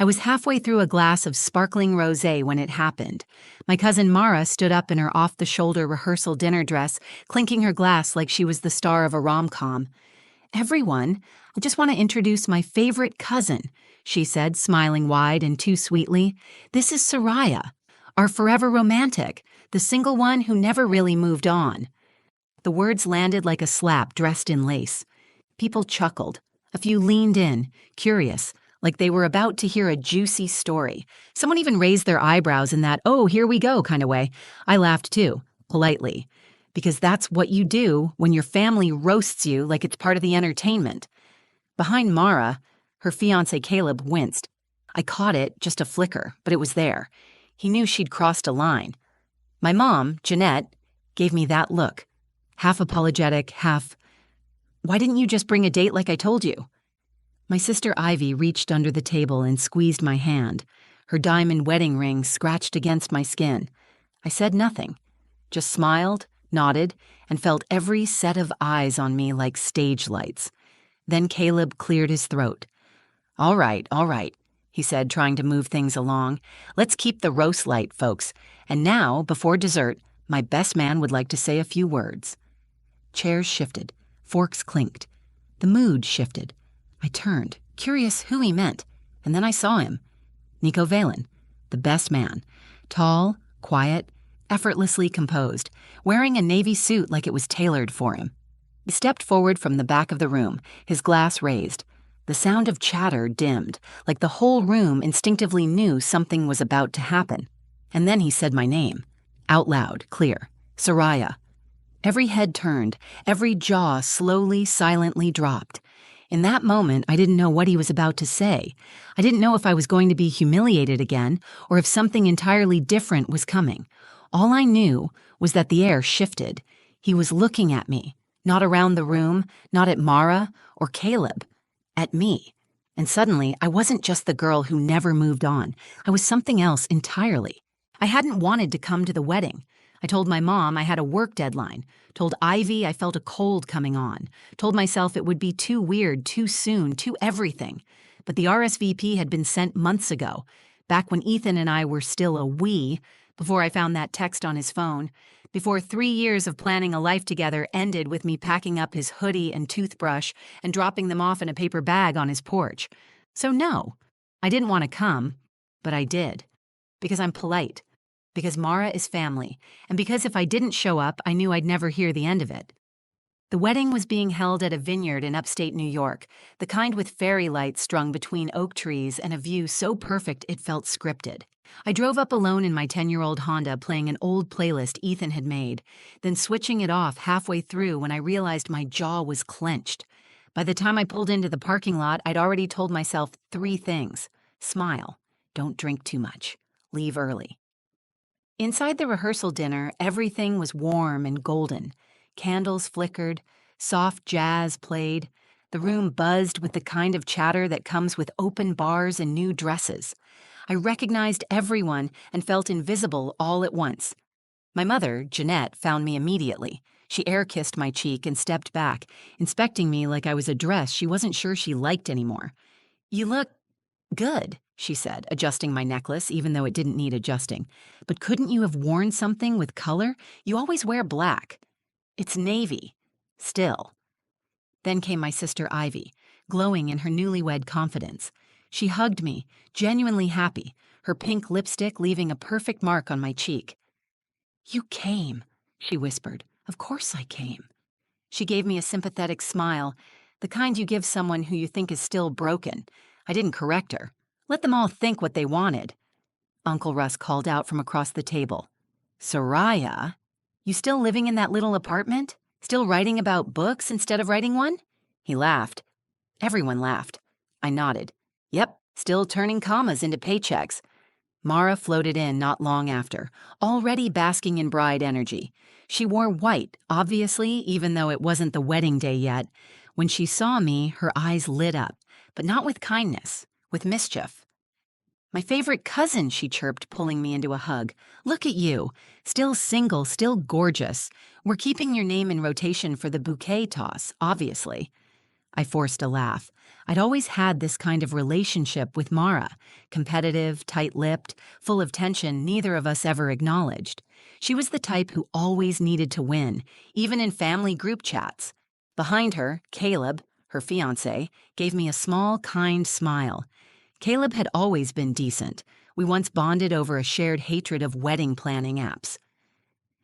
I was halfway through a glass of sparkling rosé when it happened. My cousin Mara stood up in her off-the-shoulder rehearsal dinner dress, clinking her glass like she was the star of a rom-com. "Everyone, I just want to introduce my favorite cousin," she said, smiling wide and too sweetly. "This is Soraya, our forever romantic, the single one who never really moved on." The words landed like a slap dressed in lace. People chuckled. A few leaned in, curious, like they were about to hear a juicy story. Someone even raised their eyebrows in that, "oh, here we go" kind of way. I laughed too, politely, because that's what you do when your family roasts you like it's part of the entertainment. Behind Mara, her fiancé Caleb winced. I caught it, just a flicker, but it was there. He knew she'd crossed a line. My mom, Jeanette, gave me that look. Half apologetic, half, "Why didn't you just bring a date like I told you?" My sister Ivy reached under the table and squeezed my hand. Her diamond wedding ring scratched against my skin. I said nothing, just smiled, nodded, and felt every set of eyes on me like stage lights. Then Caleb cleared his throat. All right, he said, trying to move things along. "Let's keep the roast light, folks. And now, before dessert, my best man would like to say a few words." Chairs shifted. Forks clinked. The mood shifted. I turned, curious who he meant, and then I saw him. Nico Valen, the best man. Tall, quiet, effortlessly composed, wearing a navy suit like it was tailored for him. He stepped forward from the back of the room, his glass raised. The sound of chatter dimmed, like the whole room instinctively knew something was about to happen. And then he said my name, out loud, clear. Soraya. Every head turned, every jaw slowly, silently dropped. In that moment, I didn't know what he was about to say. I didn't know if I was going to be humiliated again or if something entirely different was coming. All I knew was that the air shifted. He was looking at me, not around the room, not at Mara or Caleb, at me. And suddenly, I wasn't just the girl who never moved on. I was something else entirely. I hadn't wanted to come to the wedding. I told my mom I had a work deadline, told Ivy I felt a cold coming on, told myself it would be too weird, too soon, too everything. But the RSVP had been sent months ago, back when Ethan and I were still a we, before I found that text on his phone, before 3 years of planning a life together ended with me packing up his hoodie and toothbrush and dropping them off in a paper bag on his porch. So no, I didn't want to come, but I did. Because I'm polite. Because Mara is family, and because if I didn't show up, I knew I'd never hear the end of it. The wedding was being held at a vineyard in upstate New York, the kind with fairy lights strung between oak trees and a view so perfect it felt scripted. I drove up alone in my 10-year-old Honda playing an old playlist Ethan had made, then switching it off halfway through when I realized my jaw was clenched. By the time I pulled into the parking lot, I'd already told myself 3 things. Smile. Don't drink too much. Leave early. Inside the rehearsal dinner, everything was warm and golden. Candles flickered, soft jazz played. The room buzzed with the kind of chatter that comes with open bars and new dresses. I recognized everyone and felt invisible all at once. My mother, Jeanette, found me immediately. She air-kissed my cheek and stepped back, inspecting me like I was a dress she wasn't sure she liked anymore. "You look good," she said, adjusting my necklace, even though it didn't need adjusting. "But couldn't you have worn something with color? You always wear black." "It's navy." Still. Then came my sister Ivy, glowing in her newlywed confidence. She hugged me, genuinely happy, her pink lipstick leaving a perfect mark on my cheek. "You came," she whispered. "Of course I came." She gave me a sympathetic smile, the kind you give someone who you think is still broken. I didn't correct her. Let them all think what they wanted. Uncle Russ called out from across the table. "Soraya, you still living in that little apartment? Still writing about books instead of writing one?" He laughed. Everyone laughed. I nodded. "Yep, still turning commas into paychecks." Mara floated in not long after, already basking in bride energy. She wore white, obviously, even though it wasn't the wedding day yet. When she saw me, her eyes lit up, but not with kindness, with mischief. "My favorite cousin," she chirped, pulling me into a hug. "Look at you. Still single, still gorgeous. We're keeping your name in rotation for the bouquet toss, obviously." I forced a laugh. I'd always had this kind of relationship with Mara, competitive, tight-lipped, full of tension neither of us ever acknowledged. She was the type who always needed to win, even in family group chats. Behind her, Caleb, her fiancé, gave me a small, kind smile. Caleb had always been decent. We once bonded over a shared hatred of wedding planning apps.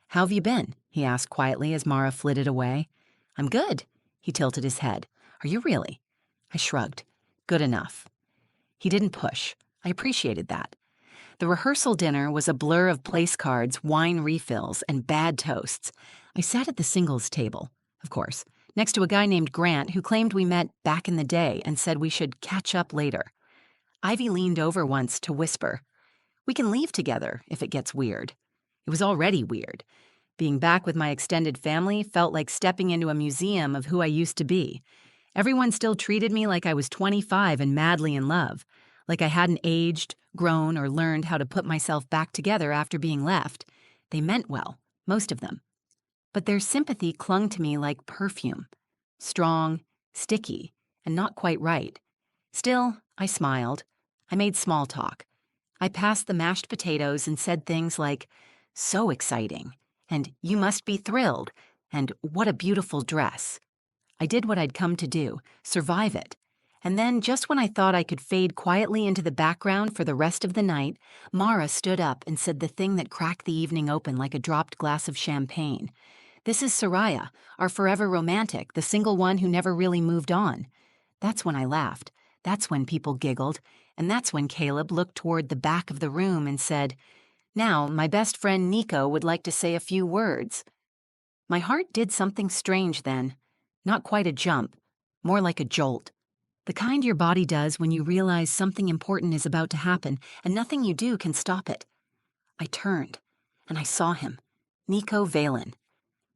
"How have you been?" he asked quietly as Mara flitted away. "I'm good." He tilted his head. "Are you really?" I shrugged. "Good enough." He didn't push. I appreciated that. The rehearsal dinner was a blur of place cards, wine refills, and bad toasts. I sat at the singles table, of course, next to a guy named Grant who claimed we met back in the day and said we should catch up later. Ivy leaned over once to whisper, "We can leave together if it gets weird." It was already weird. Being back with my extended family felt like stepping into a museum of who I used to be. Everyone still treated me like I was 25 and madly in love, like I hadn't aged, grown, or learned how to put myself back together after being left. They meant well, most of them. But their sympathy clung to me like perfume. Strong, sticky, and not quite right. Still, I smiled. I made small talk. I passed the mashed potatoes and said things like, "So exciting," and "You must be thrilled," and "What a beautiful dress." I did what I'd come to do, survive it. And then, just when I thought I could fade quietly into the background for the rest of the night, Mara stood up and said the thing that cracked the evening open like a dropped glass of champagne. "This is Soraya, our forever romantic, the single one who never really moved on." That's when I laughed. That's when people giggled. And that's when Caleb looked toward the back of the room and said, "Now, my best friend Nico would like to say a few words." My heart did something strange then. Not quite a jump, more like a jolt. The kind your body does when you realize something important is about to happen and nothing you do can stop it. I turned, and I saw him, Nico Valen.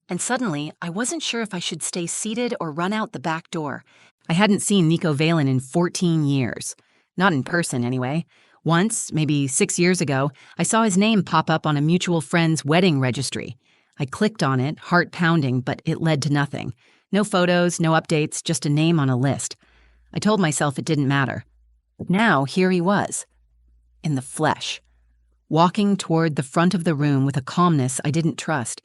And suddenly, I wasn't sure if I should stay seated or run out the back door. I hadn't seen Nico Valen in 14 years. Not in person, anyway. Once, maybe 6 years ago, I saw his name pop up on a mutual friend's wedding registry. I clicked on it, heart pounding, but it led to nothing. No photos, no updates, just a name on a list. I told myself it didn't matter. Now, here he was, in the flesh, walking toward the front of the room with a calmness I didn't trust.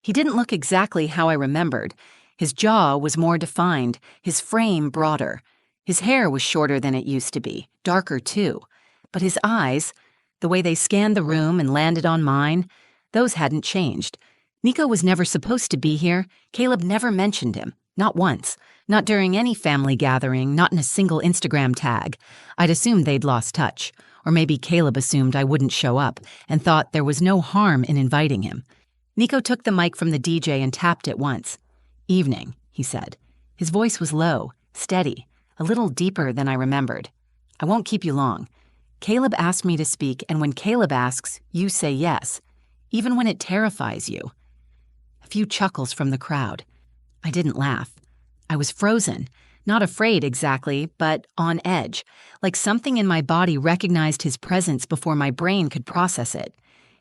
He didn't look exactly how I remembered. His jaw was more defined, his frame broader. His hair was shorter than it used to be, darker too. But his eyes, the way they scanned the room and landed on mine, those hadn't changed. Nico was never supposed to be here. Caleb never mentioned him, not once. Not during any family gathering, not in a single Instagram tag. I'd assumed they'd lost touch. Or maybe Caleb assumed I wouldn't show up and thought there was no harm in inviting him. Nico took the mic from the DJ and tapped it once. "Evening," he said. His voice was low, steady, a little deeper than I remembered. "I won't keep you long. Caleb asked me to speak, and when Caleb asks, you say yes, even when it terrifies you." A few chuckles from the crowd. I didn't laugh. I was frozen, not afraid exactly, but on edge, like something in my body recognized his presence before my brain could process it.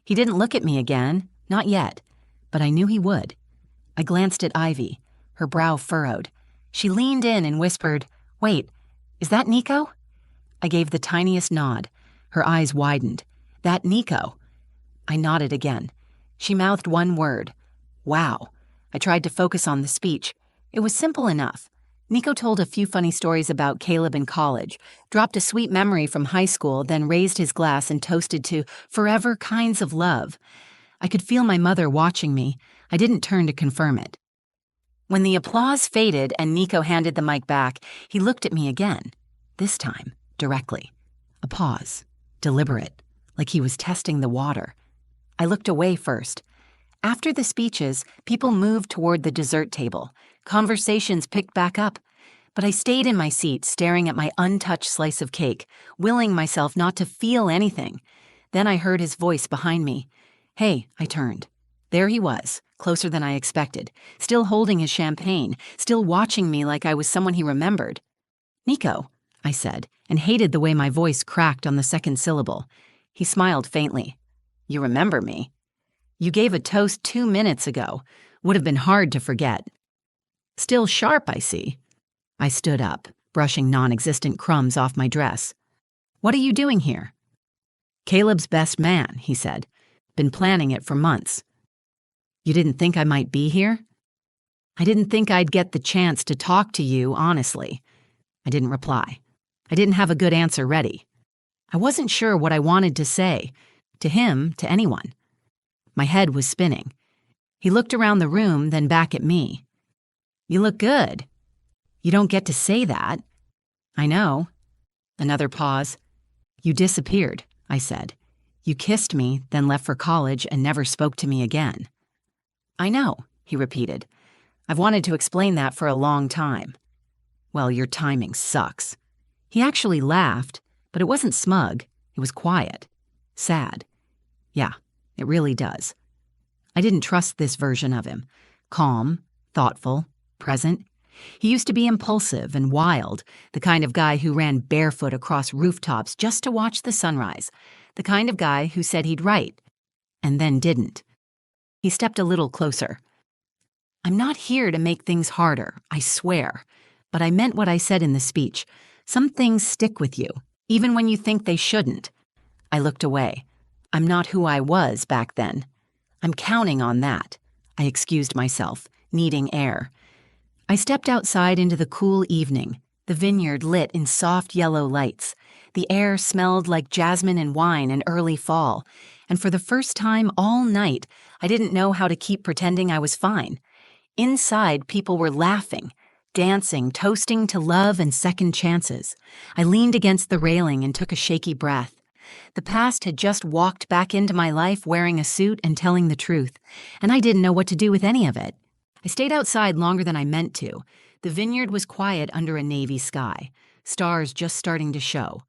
He didn't look at me again, not yet, but I knew he would. I glanced at Ivy, her brow furrowed. She leaned in and whispered, "Wait, is that Nico?" I gave the tiniest nod. Her eyes widened. "That Nico?" I nodded again. She mouthed one word. "Wow." I tried to focus on the speech. It was simple enough. Nico told a few funny stories about Caleb in college, dropped a sweet memory from high school, then raised his glass and toasted to forever kinds of love. I could feel my mother watching me. I didn't turn to confirm it. When the applause faded and Nico handed the mic back, he looked at me again. This time, directly. A pause. Deliberate. Like he was testing the water. I looked away first. After the speeches, people moved toward the dessert table. Conversations picked back up. But I stayed in my seat, staring at my untouched slice of cake, willing myself not to feel anything. Then I heard his voice behind me. "Hey," I turned. There he was, closer than I expected, still holding his champagne, still watching me like I was someone he remembered. "Nico," I said, and hated the way my voice cracked on the second syllable. He smiled faintly. "You remember me? You gave a toast 2 minutes ago. Would have been hard to forget." "Still sharp, I see." I stood up, brushing non-existent crumbs off my dress. "What are you doing here?" "Caleb's best man," he said. "Been planning it for months." "You didn't think I might be here?" "I didn't think I'd get the chance to talk to you, honestly." I didn't reply. I didn't have a good answer ready. I wasn't sure what I wanted to say, to him, to anyone. My head was spinning. He looked around the room, then back at me. "You look good." "You don't get to say that." "I know." Another pause. "You disappeared," I said. "You kissed me, then left for college and never spoke to me again." "I know," he repeated. "I've wanted to explain that for a long time." "Well, your timing sucks." He actually laughed, but it wasn't smug. It was quiet. Sad. Yeah, it really does. I didn't trust this version of him. Calm, thoughtful, present. He used to be impulsive and wild, the kind of guy who ran barefoot across rooftops just to watch the sunrise, the kind of guy who said he'd write, and then didn't. He stepped a little closer. "I'm not here to make things harder, I swear. But I meant what I said in the speech. Some things stick with you, even when you think they shouldn't." I looked away. I'm not who I was back then. I'm counting on that. I excused myself, needing air. I stepped outside into the cool evening, the vineyard lit in soft yellow lights. The air smelled like jasmine and wine in early fall, and for the first time all night, I didn't know how to keep pretending I was fine. Inside, people were laughing, dancing, toasting to love and second chances. I leaned against the railing and took a shaky breath. The past had just walked back into my life wearing a suit and telling the truth, and I didn't know what to do with any of it. I stayed outside longer than I meant to. The vineyard was quiet under a navy sky, stars just starting to show.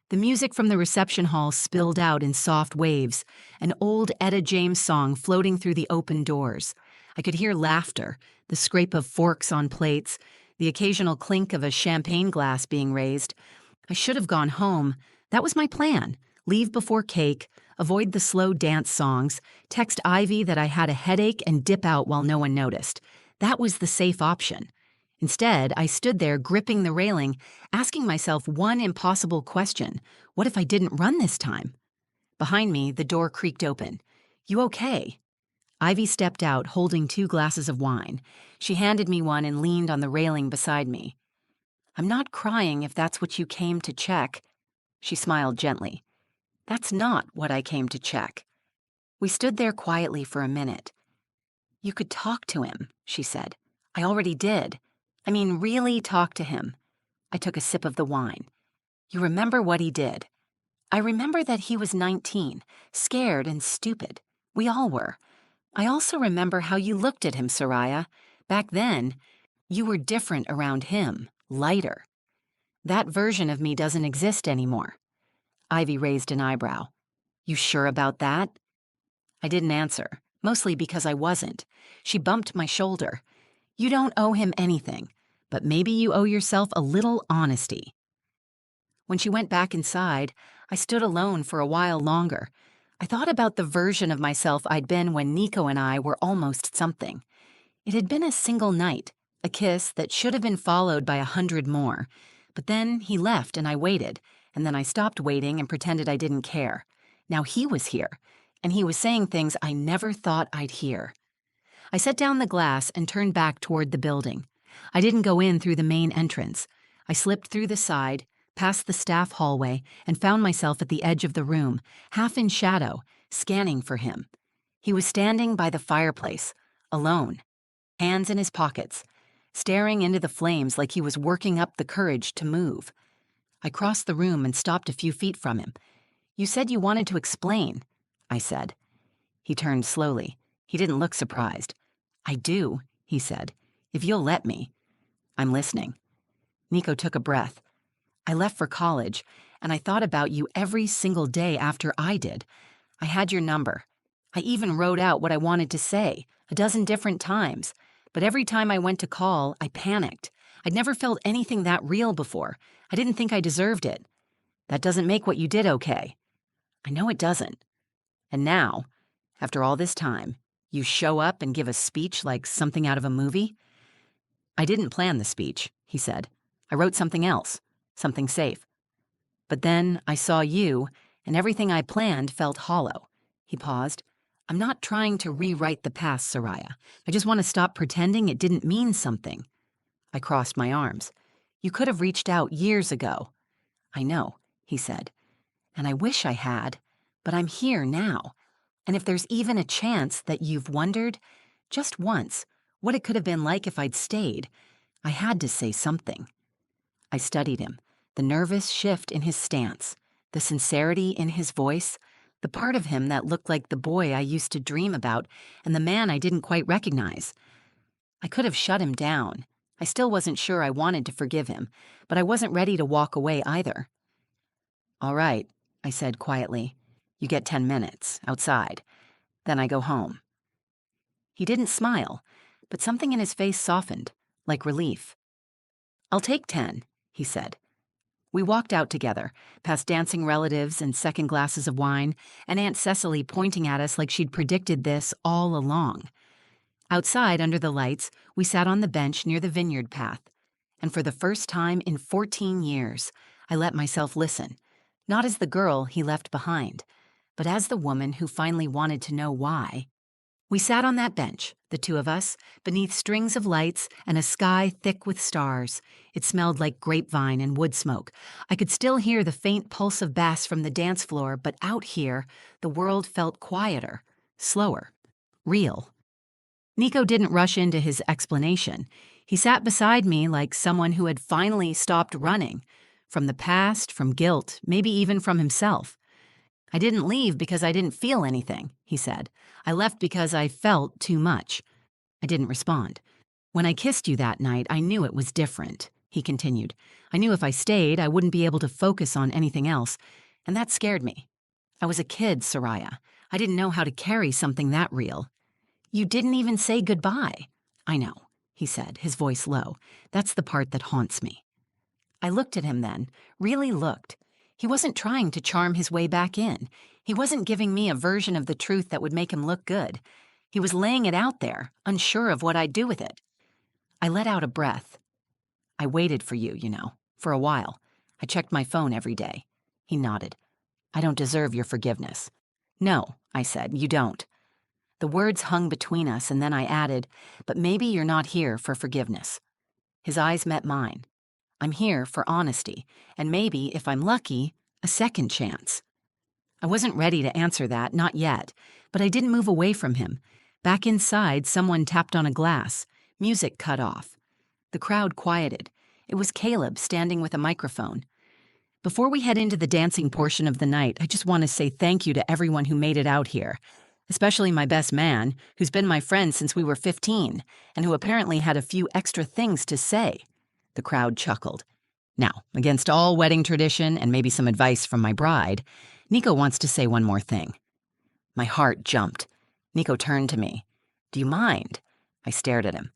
The music from the reception hall spilled out in soft waves, an old Etta James song floating through the open doors. I could hear laughter, the scrape of forks on plates, the occasional clink of a champagne glass being raised. I should have gone home. That was my plan. Leave before cake, avoid the slow dance songs, text Ivy that I had a headache and dip out while no one noticed. That was the safe option. Instead, I stood there gripping the railing, asking myself one impossible question. What if I didn't run this time? Behind me, the door creaked open. "You okay?" Ivy stepped out, holding 2 glasses of wine. She handed me one and leaned on the railing beside me. "I'm not crying if that's what you came to check." She smiled gently. "That's not what I came to check." We stood there quietly for a minute. "You could talk to him," she said. "I already did. I mean, really talk to him." I took a sip of the wine. "You remember what he did?" "I remember that he was 19, scared and stupid. We all were. I also remember how you looked at him, Soraya. Back then, you were different around him, lighter. That version of me doesn't exist anymore." Ivy raised an eyebrow. "You sure about that?" I didn't answer, mostly because I wasn't. She bumped my shoulder. "You don't owe him anything, but maybe you owe yourself a little honesty." When she went back inside, I stood alone for a while longer. I thought about the version of myself I'd been when Nico and I were almost something. It had been a single night, a kiss that should have been followed by 100 more. But then he left and I waited, and then I stopped waiting and pretended I didn't care. Now he was here, and he was saying things I never thought I'd hear. I set down the glass and turned back toward the building. I didn't go in through the main entrance. I slipped through the side, past the staff hallway, and found myself at the edge of the room, half in shadow, scanning for him. He was standing by the fireplace, alone, hands in his pockets, staring into the flames like he was working up the courage to move. I crossed the room and stopped a few feet from him. "You said you wanted to explain," I said. He turned slowly. He didn't look surprised. "I do," he said, "if you'll let me." "I'm listening." Nico took a breath. "I left for college, and I thought about you every single day after I did. I had your number. I even wrote out what I wanted to say, 12 different times. But every time I went to call, I panicked. I'd never felt anything that real before. I didn't think I deserved it. That doesn't make what you did okay." "I know it doesn't." "And now, after all this time, you show up and give a speech like something out of a movie?" "I didn't plan the speech," he said. I wrote something else, something safe. But then I saw you, and everything I planned felt hollow. He paused. I'm not trying to rewrite the past, Soraya. I just want to stop pretending it didn't mean something. I crossed my arms. You could have reached out years ago. I know, he said. And I wish I had, but I'm here now. And if there's even a chance that you've wondered, just once, what it could have been like if I'd stayed, I had to say something. I studied him, the nervous shift in his stance, the sincerity in his voice, the part of him that looked like the boy I used to dream about and the man I didn't quite recognize. I could have shut him down. I still wasn't sure I wanted to forgive him, but I wasn't ready to walk away either. All right, I said quietly. You get 10 minutes, outside. Then I go home. He didn't smile, but something in his face softened, like relief. I'll take 10, he said. We walked out together, past dancing relatives and second glasses of wine, and Aunt Cecily pointing at us like she'd predicted this all along. Outside, under the lights, we sat on the bench near the vineyard path, and for the first time in 14 years, I let myself listen, not as the girl he left behind, but as the woman who finally wanted to know why. We sat on that bench, the two of us, beneath strings of lights and a sky thick with stars. It smelled like grapevine and wood smoke. I could still hear the faint pulse of bass from the dance floor, but out here, the world felt quieter, slower, real. Nico didn't rush into his explanation. He sat beside me like someone who had finally stopped running, from the past, from guilt, maybe even from himself. I didn't leave because I didn't feel anything, he said. I left because I felt too much. I didn't respond. When I kissed you that night, I knew it was different, he continued. I knew if I stayed, I wouldn't be able to focus on anything else, and that scared me. I was a kid, Soraya. I didn't know how to carry something that real. You didn't even say goodbye. I know, he said, his voice low. That's the part that haunts me. I looked at him then, really looked. He wasn't trying to charm his way back in. He wasn't giving me a version of the truth that would make him look good. He was laying it out there, unsure of what I'd do with it. I let out a breath. I waited for you, for a while. I checked my phone every day. He nodded. I don't deserve your forgiveness. No, I said, you don't. The words hung between us, and then I added, but maybe you're not here for forgiveness. His eyes met mine. I'm here for honesty, and maybe, if I'm lucky, a second chance. I wasn't ready to answer that, not yet, but I didn't move away from him. Back inside, someone tapped on a glass. Music cut off. The crowd quieted. It was Caleb standing with a microphone. Before we head into the dancing portion of the night, I just want to say thank you to everyone who made it out here, especially my best man, who's been my friend since we were 15, and who apparently had a few extra things to say. The crowd chuckled. Now, against all wedding tradition and maybe some advice from my bride, Nico wants to say one more thing. My heart jumped. Nico turned to me. Do you mind? I stared at him.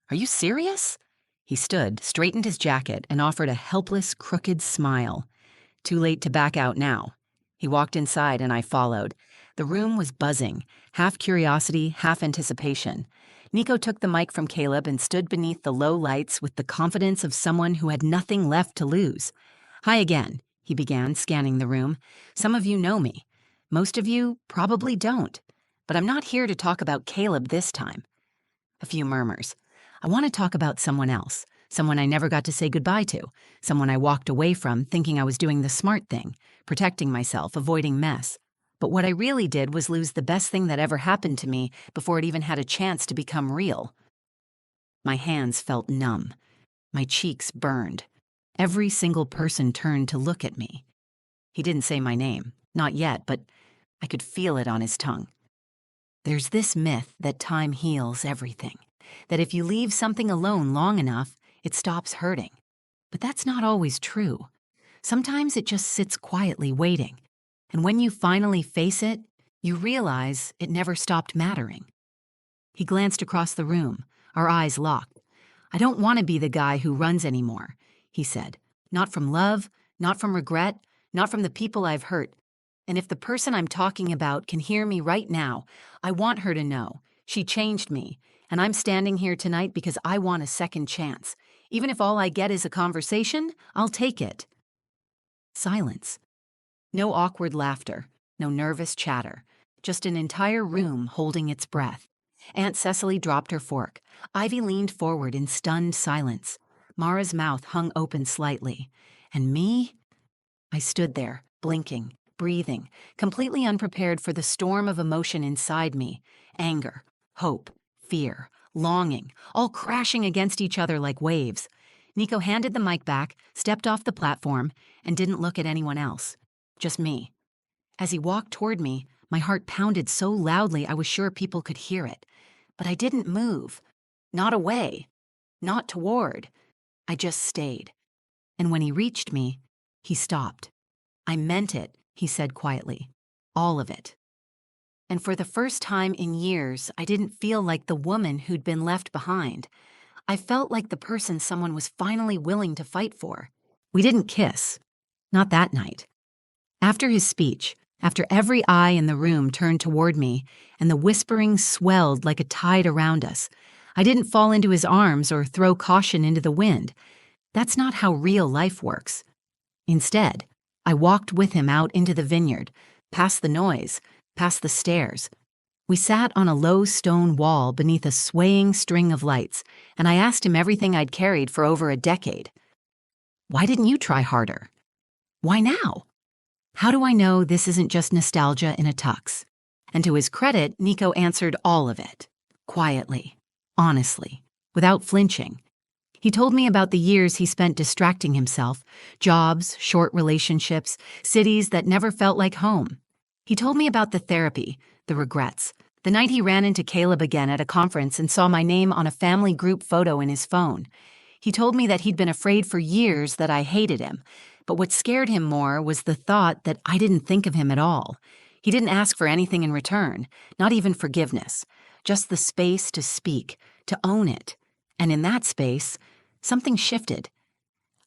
Are you serious? He stood, straightened his jacket, and offered a helpless, crooked smile. Too late to back out now. He walked inside and I followed. The room was buzzing, half curiosity, half anticipation. Nico took the mic from Caleb and stood beneath the low lights with the confidence of someone who had nothing left to lose. Hi again, he began, scanning the room. Some of you know me. Most of you probably don't. But I'm not here to talk about Caleb this time. A few murmurs. I want to talk about someone else, someone I never got to say goodbye to, someone I walked away from thinking I was doing the smart thing, protecting myself, avoiding mess. But what I really did was lose the best thing that ever happened to me before it even had a chance to become real. My hands felt numb. My cheeks burned. Every single person turned to look at me. He didn't say my name, not yet, but I could feel it on his tongue. There's this myth that time heals everything, that if you leave something alone long enough, it stops hurting. But that's not always true. Sometimes it just sits quietly waiting. And when you finally face it, you realize it never stopped mattering. He glanced across the room, our eyes locked. I don't want to be the guy who runs anymore, he said. Not from love, not from regret, not from the people I've hurt. And if the person I'm talking about can hear me right now, I want her to know she changed me, and I'm standing here tonight because I want a second chance. Even if all I get is a conversation, I'll take it. Silence. No awkward laughter, no nervous chatter, just an entire room holding its breath. Aunt Cecily dropped her fork. Ivy leaned forward in stunned silence. Mara's mouth hung open slightly. And me? I stood there, blinking, breathing, completely unprepared for the storm of emotion inside me. Anger, hope, fear, longing, all crashing against each other like waves. Nico handed the mic back, stepped off the platform, and didn't look at anyone else. Just me. As he walked toward me, my heart pounded so loudly I was sure people could hear it. But I didn't move. Not away. Not toward. I just stayed. And when he reached me, he stopped. I meant it, he said quietly. All of it. And for the first time in years, I didn't feel like the woman who'd been left behind. I felt like the person someone was finally willing to fight for. We didn't kiss. Not that night. After his speech, after every eye in the room turned toward me and the whispering swelled like a tide around us, I didn't fall into his arms or throw caution into the wind. That's not how real life works. Instead, I walked with him out into the vineyard, past the noise, past the stairs. We sat on a low stone wall beneath a swaying string of lights, and I asked him everything I'd carried for over a decade. Why didn't you try harder? Why now? How do I know this isn't just nostalgia in a tux? And to his credit, Nico answered all of it, quietly, honestly, without flinching. He told me about the years he spent distracting himself, jobs, short relationships, cities that never felt like home. He told me about the therapy, the regrets, the night he ran into Caleb again at a conference and saw my name on a family group photo in his phone. He told me that he'd been afraid for years that I hated him, but what scared him more was the thought that I didn't think of him at all. He didn't ask for anything in return, not even forgiveness, just the space to speak, to own it. And in that space, something shifted.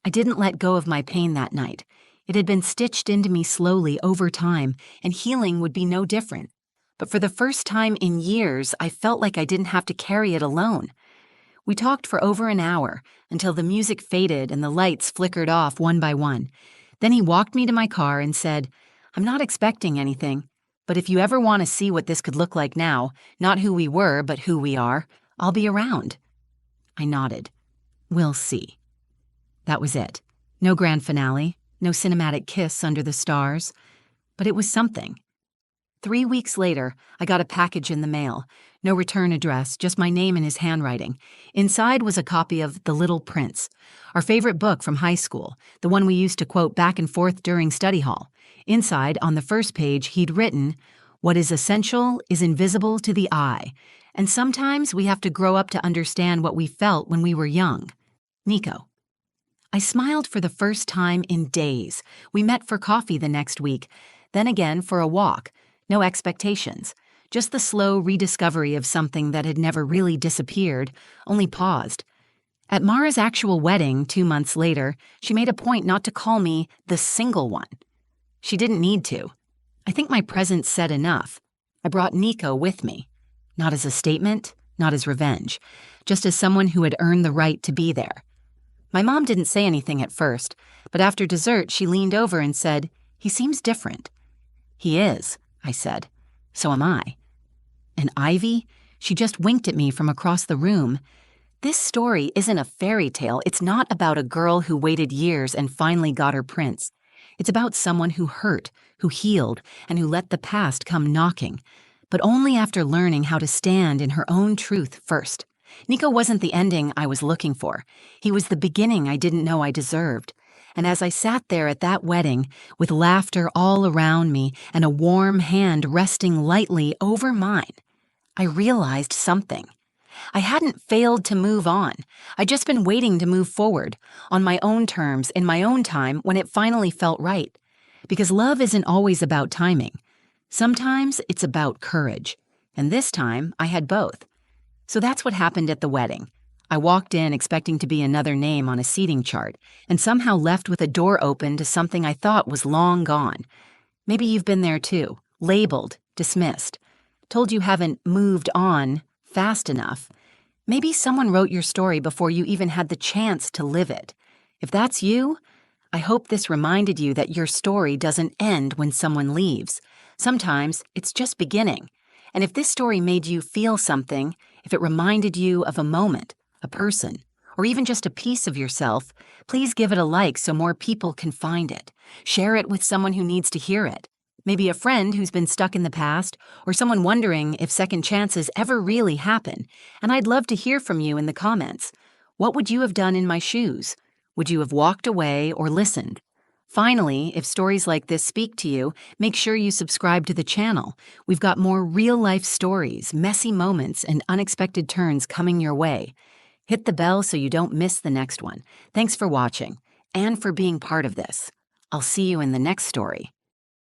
I didn't let go of my pain that night. It had been stitched into me slowly over time, and healing would be no different. But for the first time in years, I felt like I didn't have to carry it alone. We talked for over an hour, until the music faded and the lights flickered off one by one. Then he walked me to my car and said, "I'm not expecting anything, but if you ever want to see what this could look like now, not who we were, but who we are, I'll be around." I nodded. We'll see. That was it. No grand finale, no cinematic kiss under the stars, but it was something. 3 weeks later, I got a package in the mail. No return address, just my name in his handwriting. Inside was a copy of The Little Prince, our favorite book from high school, the one we used to quote back and forth during study hall. Inside, on the first page, he'd written, "What is essential is invisible to the eye, and sometimes we have to grow up to understand what we felt when we were young. Nico." I smiled for the first time in days. We met for coffee the next week, then again for a walk. No expectations, just the slow rediscovery of something that had never really disappeared, only paused. At Mara's actual wedding 2 months later, she made a point not to call me the single one. She didn't need to. I think my presence said enough. I brought Nico with me, not as a statement, not as revenge, just as someone who had earned the right to be there. My mom didn't say anything at first, but after dessert she leaned over and said, "He seems different." "He is," I said. "So am I." And Ivy? She just winked at me from across the room. This story isn't a fairy tale. It's not about a girl who waited years and finally got her prince. It's about someone who hurt, who healed, and who let the past come knocking, but only after learning how to stand in her own truth first. Nico wasn't the ending I was looking for. He was the beginning I didn't know I deserved. And as I sat there at that wedding, with laughter all around me and a warm hand resting lightly over mine, I realized something. I hadn't failed to move on. I'd just been waiting to move forward, on my own terms, in my own time, when it finally felt right. Because love isn't always about timing. Sometimes it's about courage. And this time, I had both. So that's what happened at the wedding. I walked in expecting to be another name on a seating chart, and somehow left with a door open to something I thought was long gone. Maybe you've been there too, labeled, dismissed, told you haven't moved on fast enough. Maybe someone wrote your story before you even had the chance to live it. If that's you, I hope this reminded you that your story doesn't end when someone leaves. Sometimes it's just beginning. And if this story made you feel something, if it reminded you of a moment, a person, or even just a piece of yourself, please give it a like so more people can find it. Share it with someone who needs to hear it. Maybe a friend who's been stuck in the past, or someone wondering if second chances ever really happen. And I'd love to hear from you in the comments. What would you have done in my shoes? Would you have walked away or listened? Finally, if stories like this speak to you, make sure you subscribe to the channel. We've got more real-life stories, messy moments, and unexpected turns coming your way. Hit the bell so you don't miss the next one. Thanks for watching, and for being part of this. I'll see you in the next story.